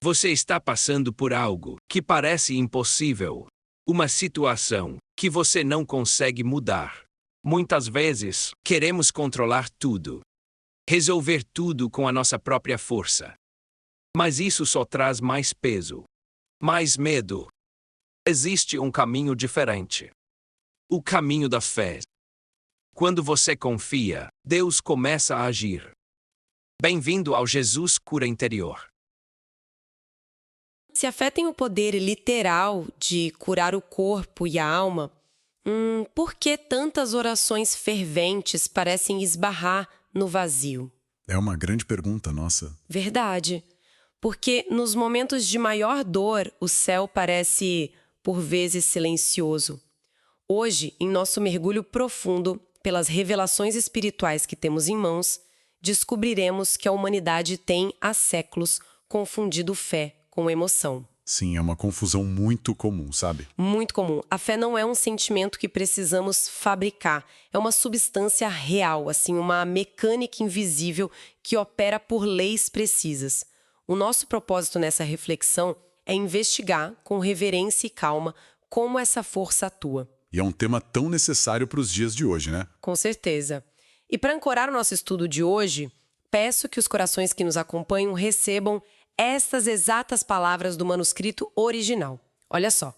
Você está passando por algo que parece impossível. Uma situação que você não consegue mudar. Muitas vezes, queremos controlar tudo. Resolver tudo com a nossa própria força. Mas isso só traz mais peso. Mais medo. Existe um caminho diferente. O caminho da fé. Quando você confia, Deus começa a agir. Bem-vindo ao Jesus Cura Interior. Se a fé tem o poder literal de curar o corpo e a alma, por que tantas orações ferventes parecem esbarrar no vazio? É uma grande pergunta, nossa. Verdade. Porque nos momentos de maior dor, o céu parece, por vezes, silencioso. Hoje, em nosso mergulho profundo pelas revelações espirituais que temos em mãos, descobriremos que a humanidade tem, há séculos, confundido fé com emoção. Sim, é uma confusão muito comum, sabe? Muito comum. A fé não é um sentimento que precisamos fabricar. É uma substância real, assim, uma mecânica invisível que opera por leis precisas. O nosso propósito nessa reflexão é investigar, com reverência e calma, como essa força atua. E é um tema tão necessário para os dias de hoje, né? Com certeza. E para ancorar o nosso estudo de hoje, peço que os corações que nos acompanham recebam estas exatas palavras do manuscrito original. Olha só.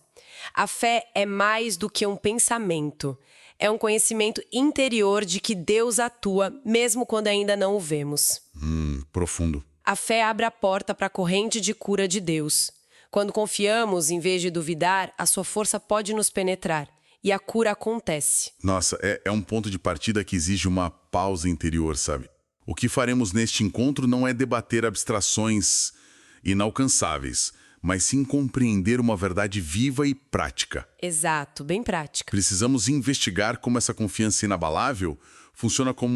A fé é mais do que um pensamento. É um conhecimento interior de que Deus atua, mesmo quando ainda não o vemos. Profundo. A fé abre a porta para a corrente de cura de Deus. Quando confiamos, em vez de duvidar, a sua força pode nos penetrar. E a cura acontece. Nossa, é um ponto de partida que exige uma pausa interior, sabe? O que faremos neste encontro não é debater abstrações inalcançáveis, mas sim compreender uma verdade viva e prática. Exato, bem prática. Precisamos investigar como essa confiança inabalável funciona como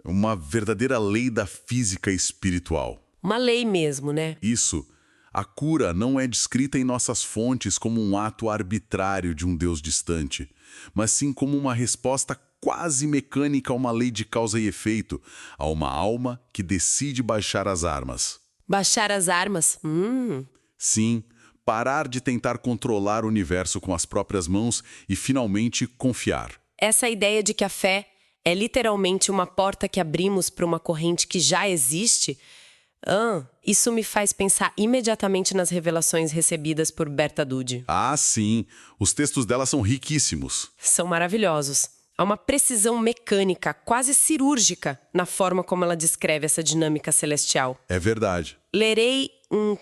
uma verdadeira lei da física espiritual. Uma lei mesmo, né? Isso. A cura não é descrita em nossas fontes como um ato arbitrário de um Deus distante, mas sim como uma resposta quase mecânica a uma lei de causa e efeito, a uma alma que decide baixar as armas. Baixar as armas? Sim, parar de tentar controlar o universo com as próprias mãos e finalmente confiar. Essa ideia de que a fé é literalmente uma porta que abrimos para uma corrente que já existe, isso me faz pensar imediatamente nas revelações recebidas por Berta Duddy. Ah, sim, os textos dela são riquíssimos. São maravilhosos. Há uma precisão mecânica, quase cirúrgica, na forma como ela descreve essa dinâmica celestial. É verdade. Lerei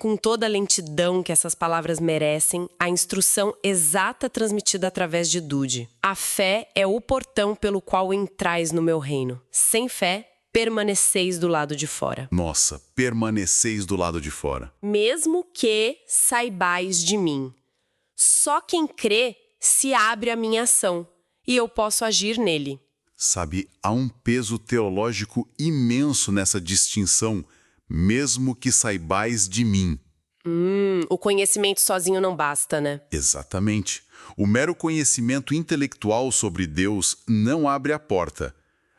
com toda a lentidão que essas palavras merecem a instrução exata transmitida através de Duddy. A fé é o portão pelo qual entrais no meu reino. Sem fé, permaneceis do lado de fora. Nossa, permaneceis do lado de fora. Mesmo que saibais de mim. Só quem crê se abre à minha ação, e eu posso agir nele. Sabe, há um peso teológico imenso nessa distinção, mesmo que saibais de mim. O conhecimento sozinho não basta, né? Exatamente. O mero conhecimento intelectual sobre Deus não abre a porta.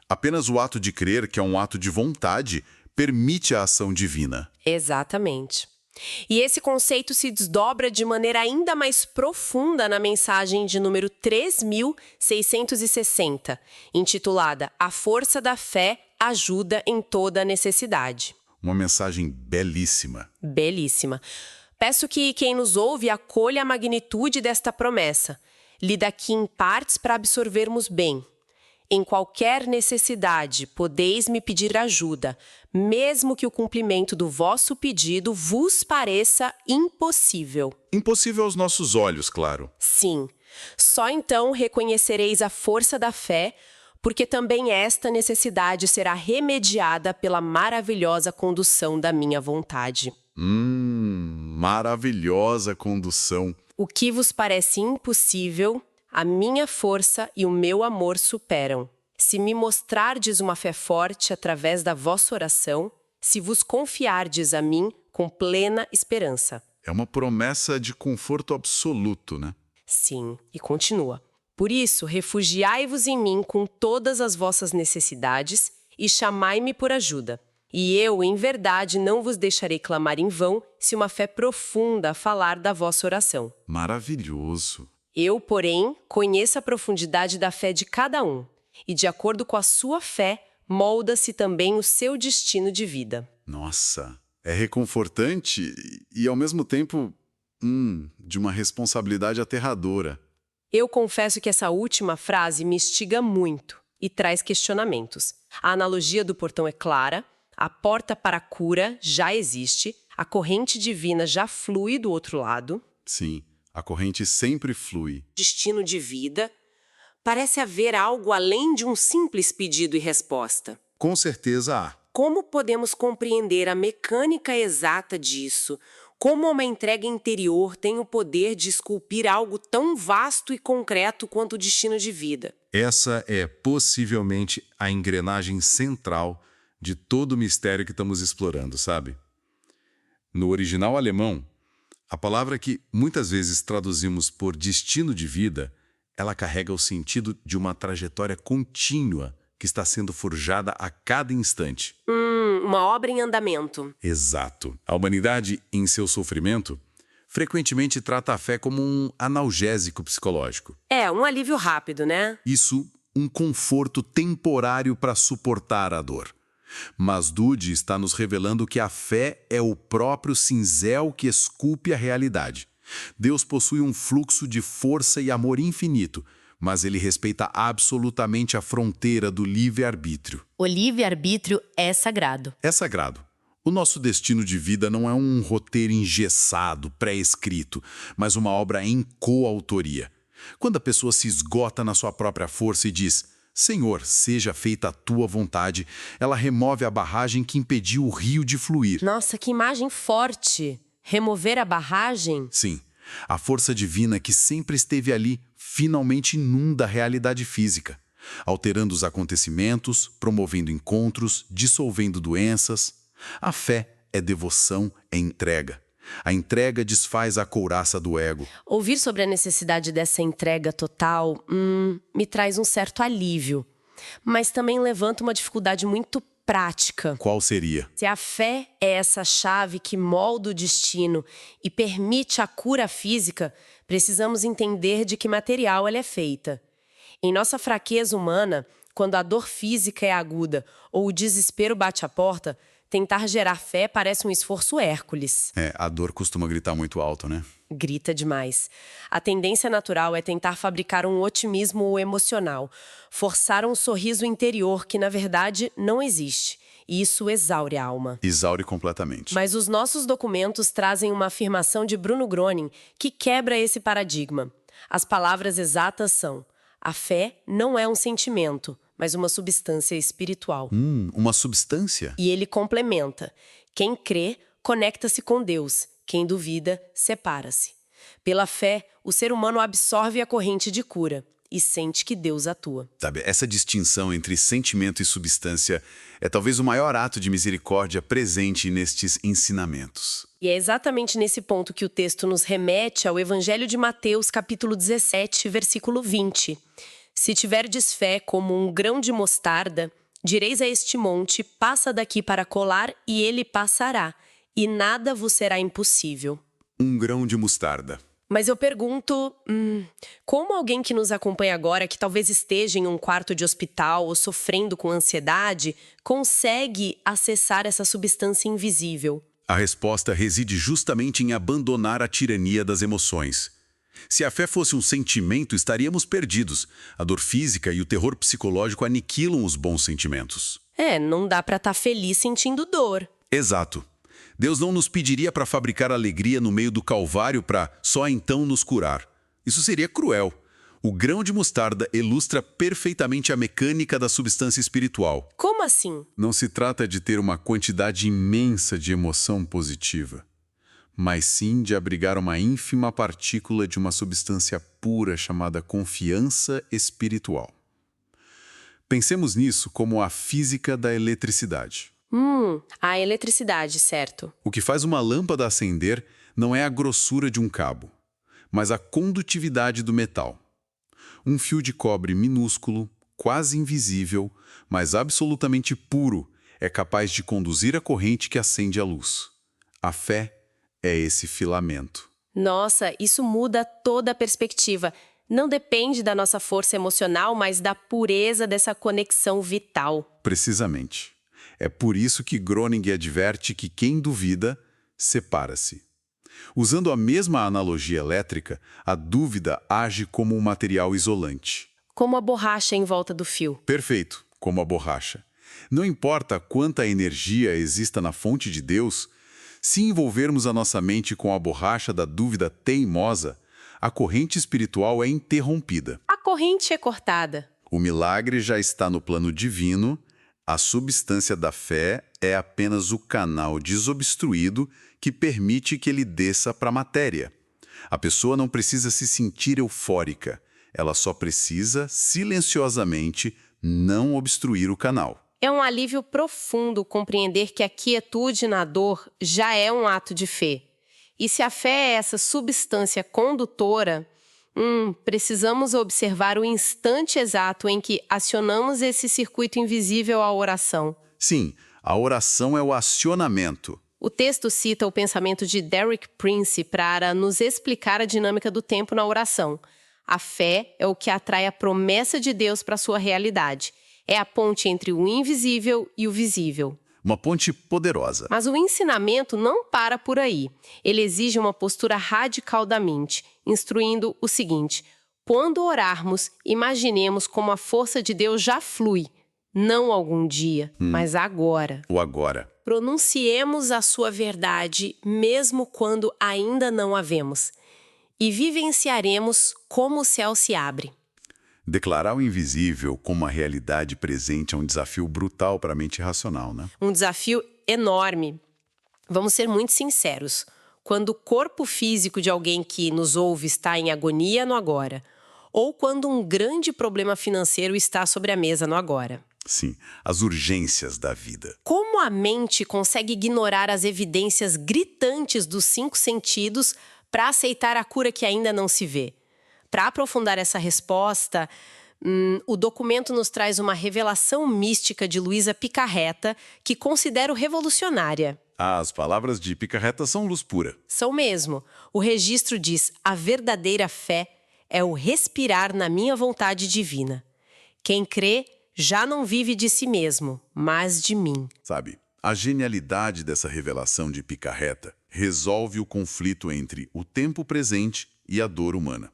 Apenas o ato de crer, que é um ato de vontade, permite a ação divina. Exatamente. E esse conceito se desdobra de maneira ainda mais profunda na mensagem de número 3660, intitulada A Força da Fé Ajuda em Toda Necessidade. Uma mensagem belíssima. Belíssima. Peço que quem nos ouve acolha a magnitude desta promessa. Lida aqui em partes para absorvermos bem. Em qualquer necessidade, podeis me pedir ajuda, mesmo que o cumprimento do vosso pedido vos pareça impossível. Impossível aos nossos olhos, claro. Sim, só então reconhecereis a força da fé, porque também esta necessidade será remediada pela maravilhosa condução da minha vontade. Maravilhosa condução. O que vos parece impossível, a minha força e o meu amor superam. Se me mostrardes uma fé forte através da vossa oração, se vos confiardes a mim com plena esperança. É uma promessa de conforto absoluto, né? Sim, e continua. Por isso, refugiai-vos em mim com todas as vossas necessidades e chamai-me por ajuda. E eu, em verdade, não vos deixarei clamar em vão, se uma fé profunda falar da vossa oração. Maravilhoso. Eu, porém, conheço a profundidade da fé de cada um, e de acordo com a sua fé, molda-se também o seu destino de vida. Nossa, é reconfortante e, ao mesmo tempo, de uma responsabilidade aterradora. Eu confesso que essa última frase me instiga muito e traz questionamentos. A analogia do portão é clara, a porta para a cura já existe, a corrente divina já flui do outro lado. Sim, a corrente sempre flui. Destino de vida. Parece haver algo além de um simples pedido e resposta. Com certeza há. Como podemos compreender a mecânica exata disso? Como uma entrega interior tem o poder de esculpir algo tão vasto e concreto quanto o destino de vida? Essa é possivelmente a engrenagem central de todo o mistério que estamos explorando, sabe? No original alemão, a palavra que muitas vezes traduzimos por destino de vida, ela carrega o sentido de uma trajetória contínua que está sendo forjada a cada instante. Uma obra em andamento. Exato. A humanidade, em seu sofrimento, frequentemente trata a fé como um analgésico psicológico. É, um alívio rápido, né? Isso, um conforto temporário para suportar a dor. Mas Dude está nos revelando que a fé é o próprio cinzel que esculpe a realidade. Deus possui um fluxo de força e amor infinito, mas ele respeita absolutamente a fronteira do livre-arbítrio. O livre-arbítrio é sagrado. É sagrado. O nosso destino de vida não é um roteiro engessado, pré-escrito, mas uma obra em coautoria. Quando a pessoa se esgota na sua própria força e diz: Senhor, seja feita a tua vontade, ela remove a barragem que impediu o rio de fluir. Nossa, que imagem forte! Remover a barragem? Sim, a força divina que sempre esteve ali finalmente inunda a realidade física, alterando os acontecimentos, promovendo encontros, dissolvendo doenças. A fé é devoção, é entrega. A entrega desfaz a couraça do ego. Ouvir sobre a necessidade dessa entrega total me traz um certo alívio, mas também levanta uma dificuldade muito prática. Qual seria? Se a fé é essa chave que molda o destino e permite a cura física, precisamos entender de que material ela é feita. Em nossa fraqueza humana, quando a dor física é aguda ou o desespero bate à porta, tentar gerar fé parece um esforço Hércules. A dor costuma gritar muito alto, né? Grita demais. A tendência natural é tentar fabricar um otimismo emocional, forçar um sorriso interior que, na verdade, não existe. E isso exaure a alma. Exaure completamente. Mas os nossos documentos trazem uma afirmação de Bruno Groening que quebra esse paradigma. As palavras exatas são: a fé não é um sentimento, mas uma substância espiritual. Uma substância? E ele complementa: quem crê, conecta-se com Deus. Quem duvida, separa-se. Pela fé, o ser humano absorve a corrente de cura e sente que Deus atua. Sabe, essa distinção entre sentimento e substância é talvez o maior ato de misericórdia presente nestes ensinamentos. E é exatamente nesse ponto que o texto nos remete ao Evangelho de Mateus, capítulo 17, versículo 20. Se tiverdes fé como um grão de mostarda, direis a este monte: passa daqui para colar, e ele passará, e nada vos será impossível. Um grão de mostarda. Mas eu pergunto, como alguém que nos acompanha agora, que talvez esteja em um quarto de hospital ou sofrendo com ansiedade, consegue acessar essa substância invisível? A resposta reside justamente em abandonar a tirania das emoções. Se a fé fosse um sentimento, estaríamos perdidos. A dor física e o terror psicológico aniquilam os bons sentimentos. Não dá pra estar feliz sentindo dor. Exato. Deus não nos pediria para fabricar alegria no meio do Calvário para só então nos curar. Isso seria cruel. O grão de mostarda ilustra perfeitamente a mecânica da substância espiritual. Como assim? Não se trata de ter uma quantidade imensa de emoção positiva, mas sim de abrigar uma ínfima partícula de uma substância pura chamada confiança espiritual. Pensemos nisso como a física da eletricidade. A eletricidade, certo. O que faz uma lâmpada acender não é a grossura de um cabo, mas a condutividade do metal. Um fio de cobre minúsculo, quase invisível, mas absolutamente puro, É capaz de conduzir a corrente que acende a luz. A fé é esse filamento. Nossa, isso muda toda a perspectiva. Não depende da nossa força emocional, mas da pureza dessa conexão vital. Precisamente. É por isso que Groningen adverte que quem duvida, separa-se. Usando a mesma analogia elétrica, a dúvida age como um material isolante. Como a borracha em volta do fio. Perfeito, como a borracha. Não importa quanta energia exista na fonte de Deus, se envolvermos a nossa mente com a borracha da dúvida teimosa, a corrente espiritual é interrompida. A corrente é cortada. O milagre já está no plano divino, a substância da fé é apenas o canal desobstruído que permite que ele desça para a matéria. A pessoa não precisa se sentir eufórica, ela só precisa, silenciosamente, não obstruir o canal. É um alívio profundo compreender que a quietude na dor já é um ato de fé. E se a fé é essa substância condutora, precisamos observar o instante exato em que acionamos esse circuito invisível à oração. Sim, a oração é o acionamento. O texto cita o pensamento de Derek Prince para nos explicar a dinâmica do tempo na oração. A fé é o que atrai a promessa de Deus para a sua realidade. É a ponte entre o invisível e o visível. Uma ponte poderosa. Mas o ensinamento não para por aí. Ele exige uma postura radical da mente, instruindo o seguinte: quando orarmos, imaginemos como a força de Deus já flui. Não algum dia, mas agora. O agora. Pronunciemos a sua verdade, mesmo quando ainda não a vemos. E vivenciaremos como o céu se abre. Declarar o invisível como uma realidade presente é um desafio brutal para a mente racional, né? Um desafio enorme. Vamos ser muito sinceros. Quando o corpo físico de alguém que nos ouve está em agonia no agora, ou quando um grande problema financeiro está sobre a mesa no agora. Sim, as urgências da vida. Como a mente consegue ignorar as evidências gritantes dos 5 sentidos para aceitar a cura que ainda não se vê? Para aprofundar essa resposta, o documento nos traz uma revelação mística de Luisa Picarreta, que considero revolucionária. As palavras de Picarreta são luz pura. São mesmo. O registro diz: a verdadeira fé é o respirar na minha vontade divina. Quem crê já não vive de si mesmo, mas de mim. Sabe, a genialidade dessa revelação de Picarreta resolve o conflito entre o tempo presente e a dor humana.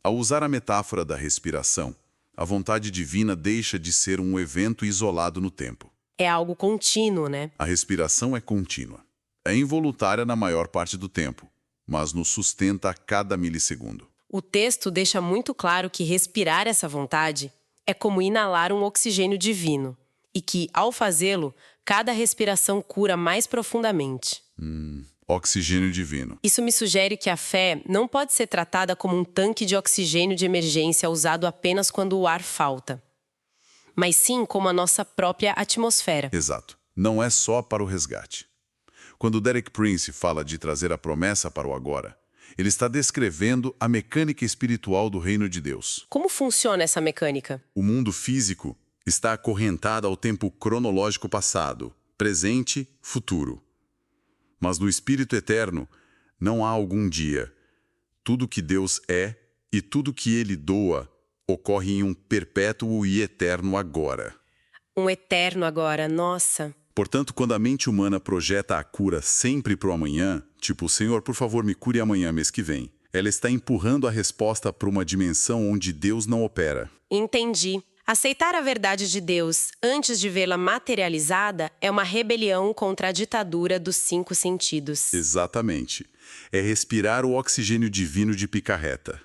Ao usar a metáfora da respiração, a vontade divina deixa de ser um evento isolado no tempo. É algo contínuo, né? A respiração é contínua. É involuntária na maior parte do tempo, mas nos sustenta a cada milissegundo. O texto deixa muito claro que respirar essa vontade é como inalar um oxigênio divino e que, ao fazê-lo, cada respiração cura mais profundamente. Oxigênio divino. Isso me sugere que a fé não pode ser tratada como um tanque de oxigênio de emergência usado apenas quando o ar falta, mas sim como a nossa própria atmosfera. Exato. Não é só para o resgate. Quando Derek Prince fala de trazer a promessa para o agora, ele está descrevendo a mecânica espiritual do reino de Deus. Como funciona essa mecânica? O mundo físico está acorrentado ao tempo cronológico passado, presente, futuro. Mas no Espírito Eterno não há algum dia. Tudo que Deus é e tudo que Ele doa ocorre em um perpétuo e eterno agora. Um eterno agora, nossa. Portanto, quando a mente humana projeta a cura sempre para o amanhã, tipo, Senhor, por favor, me cure amanhã, mês que vem, ela está empurrando a resposta para uma dimensão onde Deus não opera. Entendi. Aceitar a verdade de Deus antes de vê-la materializada é uma rebelião contra a ditadura dos 5 sentidos. Exatamente. É respirar o oxigênio divino de Picarreta.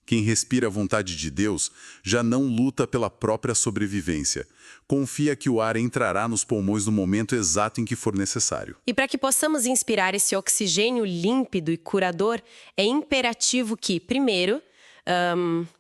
Quem respira a vontade de Deus já não luta pela própria sobrevivência. Confia que o ar entrará nos pulmões no momento exato em que for necessário. E para que possamos inspirar esse oxigênio límpido e curador, é imperativo que, primeiro,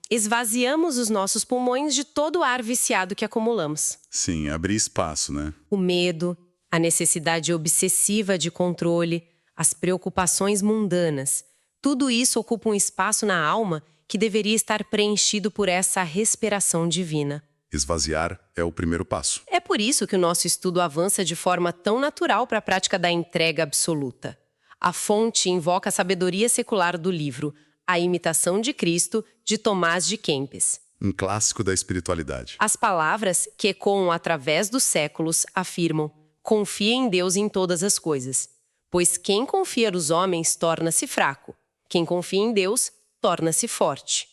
esvaziamos os nossos pulmões de todo o ar viciado que acumulamos. Sim, abrir espaço, né? O medo, a necessidade obsessiva de controle, as preocupações mundanas. Tudo isso ocupa um espaço na alma que deveria estar preenchido por essa respiração divina. Esvaziar é o primeiro passo. É por isso que o nosso estudo avança de forma tão natural para a prática da entrega absoluta. A fonte invoca a sabedoria secular do livro A Imitação de Cristo, de Tomás de Kempis. Um clássico da espiritualidade. As palavras, que ecoam através dos séculos, afirmam: confia em Deus em todas as coisas, pois quem confia nos homens torna-se fraco. Quem confia em Deus torna-se forte.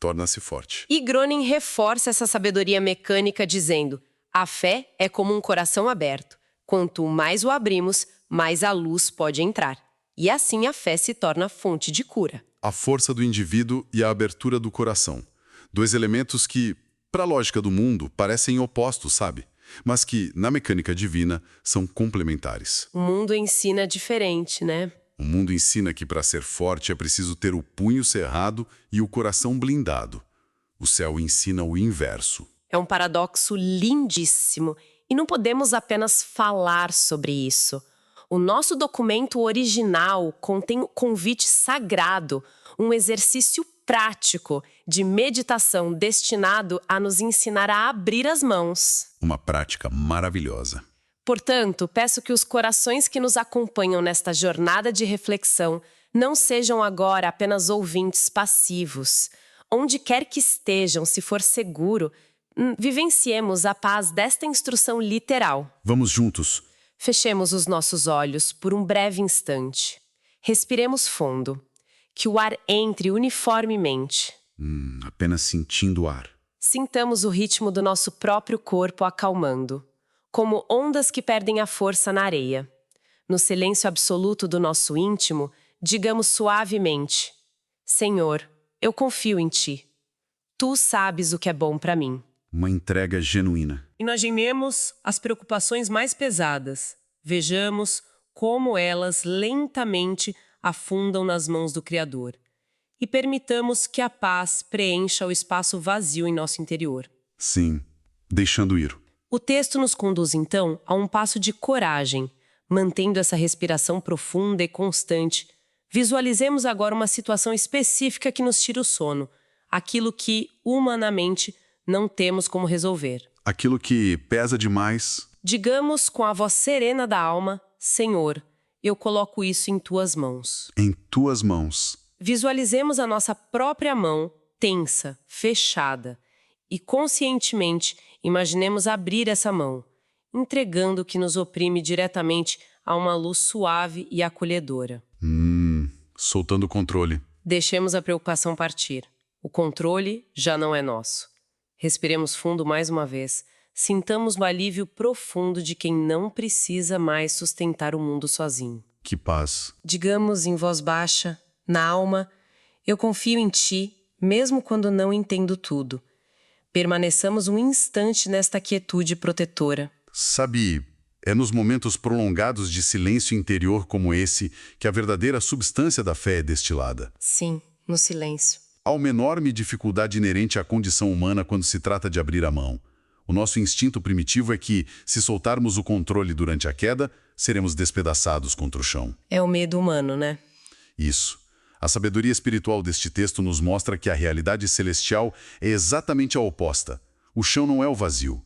Torna-se forte. E Groening reforça essa sabedoria mecânica dizendo: a fé é como um coração aberto. Quanto mais o abrimos, mais a luz pode entrar. E assim a fé se torna fonte de cura. A força do indivíduo e a abertura do coração. Dois elementos que, para a lógica do mundo, parecem opostos, sabe? Mas que, na mecânica divina, são complementares. O mundo ensina diferente, né? O mundo ensina que para ser forte é preciso ter o punho cerrado e o coração blindado. O céu ensina o inverso. É um paradoxo lindíssimo e não podemos apenas falar sobre isso. O nosso documento original contém o convite sagrado, um exercício prático de meditação destinado a nos ensinar a abrir as mãos. Uma prática maravilhosa. Portanto, peço que os corações que nos acompanham nesta jornada de reflexão não sejam agora apenas ouvintes passivos. Onde quer que estejam, se for seguro, vivenciemos a paz desta instrução literal. Vamos juntos. Fechemos os nossos olhos por um breve instante. Respiremos fundo. Que o ar entre uniformemente. Apenas sentindo o ar. Sintamos o ritmo do nosso próprio corpo acalmando, como ondas que perdem a força na areia. No silêncio absoluto do nosso íntimo, digamos suavemente: Senhor, eu confio em Ti. Tu sabes o que é bom para mim. Uma entrega genuína. Imaginemos as preocupações mais pesadas. Vejamos como elas lentamente afundam nas mãos do Criador. E permitamos que a paz preencha o espaço vazio em nosso interior. Sim, deixando ir. O texto nos conduz, então, a um passo de coragem, mantendo essa respiração profunda e constante. Visualizemos agora uma situação específica que nos tira o sono, aquilo que, humanamente, não temos como resolver. Aquilo que pesa demais. Digamos com a voz serena da alma: Senhor, eu coloco isso em Tuas mãos. Em Tuas mãos. Visualizemos a nossa própria mão tensa, fechada, e conscientemente imaginemos abrir essa mão, entregando o que nos oprime diretamente a uma luz suave e acolhedora. Soltando o controle. Deixemos a preocupação partir. O controle já não é nosso. Respiremos fundo mais uma vez. Sintamos o alívio profundo de quem não precisa mais sustentar o mundo sozinho. Que paz. Digamos em voz baixa, na alma: eu confio em Ti, mesmo quando não entendo tudo. Permaneçamos um instante nesta quietude protetora. Sabe, é nos momentos prolongados de silêncio interior como esse que a verdadeira substância da fé é destilada. Sim, no silêncio. Há uma enorme dificuldade inerente à condição humana quando se trata de abrir a mão. O nosso instinto primitivo é que, se soltarmos o controle durante a queda, seremos despedaçados contra o chão. É o medo humano, né? Isso. A sabedoria espiritual deste texto nos mostra que a realidade celestial é exatamente a oposta. O chão não é o vazio.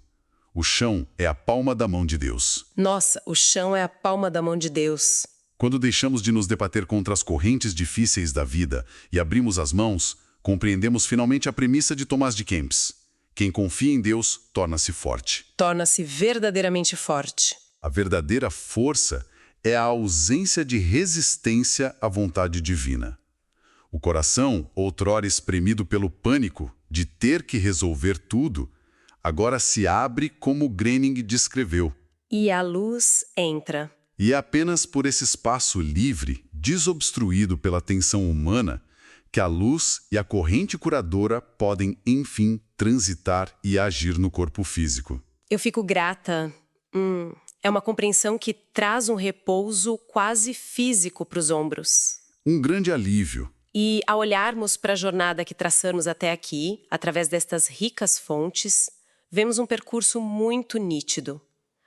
O chão é a palma da mão de Deus. Nossa, o chão é a palma da mão de Deus. Quando deixamos de nos debater contra as correntes difíceis da vida e abrimos as mãos, compreendemos finalmente a premissa de Tomás de Kempis. Quem confia em Deus torna-se forte. Torna-se verdadeiramente forte. A verdadeira força é a ausência de resistência à vontade divina. O coração, outrora espremido pelo pânico de ter que resolver tudo, agora se abre como Groening descreveu. E a luz entra. E é apenas por esse espaço livre, desobstruído pela tensão humana, que a luz e a corrente curadora podem, enfim, transitar e agir no corpo físico. Eu fico grata. É uma compreensão que traz um repouso quase físico para os ombros. Um grande alívio. E ao olharmos para a jornada que traçamos até aqui, através destas ricas fontes, vemos um percurso muito nítido.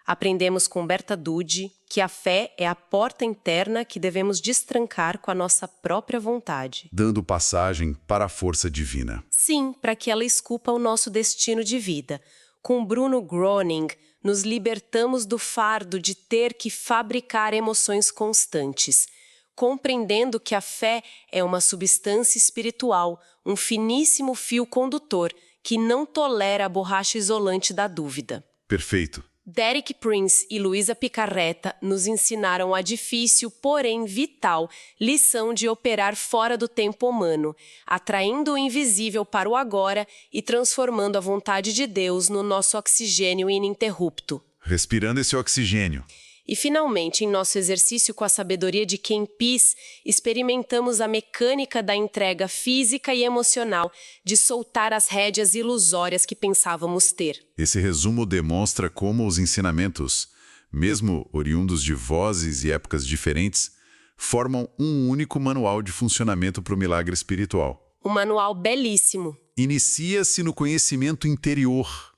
Aprendemos com Berta Dudde que a fé é a porta interna que devemos destrancar com a nossa própria vontade. Dando passagem para a força divina. Sim, para que ela esculpa o nosso destino de vida. Com Bruno Groening, nos libertamos do fardo de ter que fabricar emoções constantes, compreendendo que a fé é uma substância espiritual, um finíssimo fio condutor que não tolera a borracha isolante da dúvida. Perfeito. Derek Prince e Luisa Picarreta nos ensinaram a difícil, porém vital, lição de operar fora do tempo humano, atraindo o invisível para o agora e transformando a vontade de Deus no nosso oxigênio ininterrupto. Respirando esse oxigênio. E, finalmente, em nosso exercício com a sabedoria de Ken Peace, experimentamos a mecânica da entrega física e emocional de soltar as rédeas ilusórias que pensávamos ter. Esse resumo demonstra como os ensinamentos, mesmo oriundos de vozes e épocas diferentes, formam um único manual de funcionamento para o milagre espiritual. Um manual belíssimo. Inicia-se no conhecimento interior,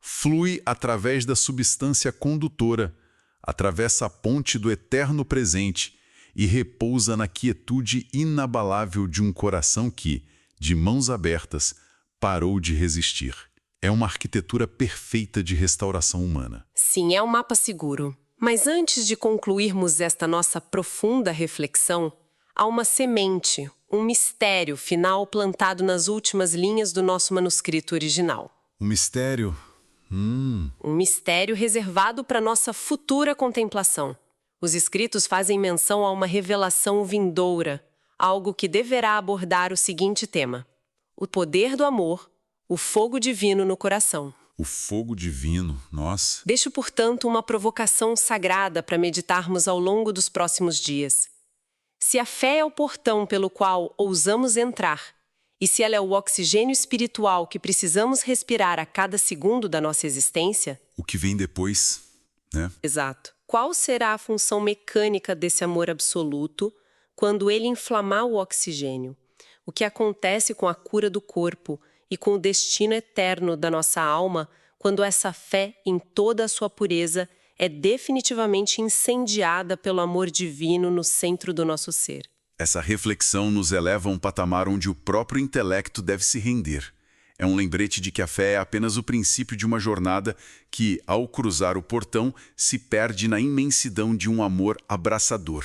flui através da substância condutora, atravessa a ponte do eterno presente e repousa na quietude inabalável de um coração que, de mãos abertas, parou de resistir. É uma arquitetura perfeita de restauração humana. Sim, é um mapa seguro. Mas antes de concluirmos esta nossa profunda reflexão, há uma semente, um mistério final plantado nas últimas linhas do nosso manuscrito original. Um mistério? Um mistério reservado para nossa futura contemplação. Os escritos fazem menção a uma revelação vindoura, algo que deverá abordar o seguinte tema: o poder do amor, o fogo divino no coração. O fogo divino, nossa. Deixo, portanto, uma provocação sagrada para meditarmos ao longo dos próximos dias. Se a fé é o portão pelo qual ousamos entrar, e se ela é o oxigênio espiritual que precisamos respirar a cada segundo da nossa existência... O que vem depois, né? Exato. Qual será a função mecânica desse amor absoluto quando ele inflamar o oxigênio? O que acontece com a cura do corpo e com o destino eterno da nossa alma quando essa fé, em toda a sua pureza, é definitivamente incendiada pelo amor divino no centro do nosso ser? Essa reflexão nos eleva a um patamar onde o próprio intelecto deve se render. É um lembrete de que a fé é apenas o princípio de uma jornada que, ao cruzar o portão, se perde na imensidão de um amor abraçador,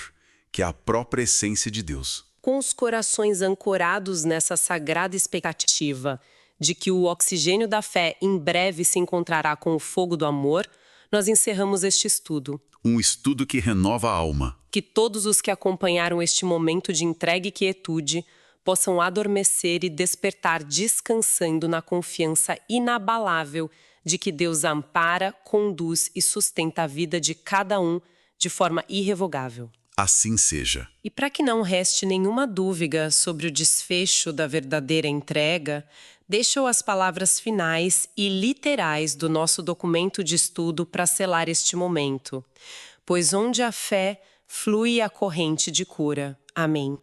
que é a própria essência de Deus. Com os corações ancorados nessa sagrada expectativa de que o oxigênio da fé em breve se encontrará com o fogo do amor, nós encerramos este estudo. Um estudo que renova a alma. Que todos os que acompanharam este momento de entrega e quietude possam adormecer e despertar descansando na confiança inabalável de que Deus ampara, conduz e sustenta a vida de cada um de forma irrevogável. Assim seja. E para que não reste nenhuma dúvida sobre o desfecho da verdadeira entrega, deixo as palavras finais e literais do nosso documento de estudo para selar este momento. Pois onde a fé, flui a corrente de cura. Amém.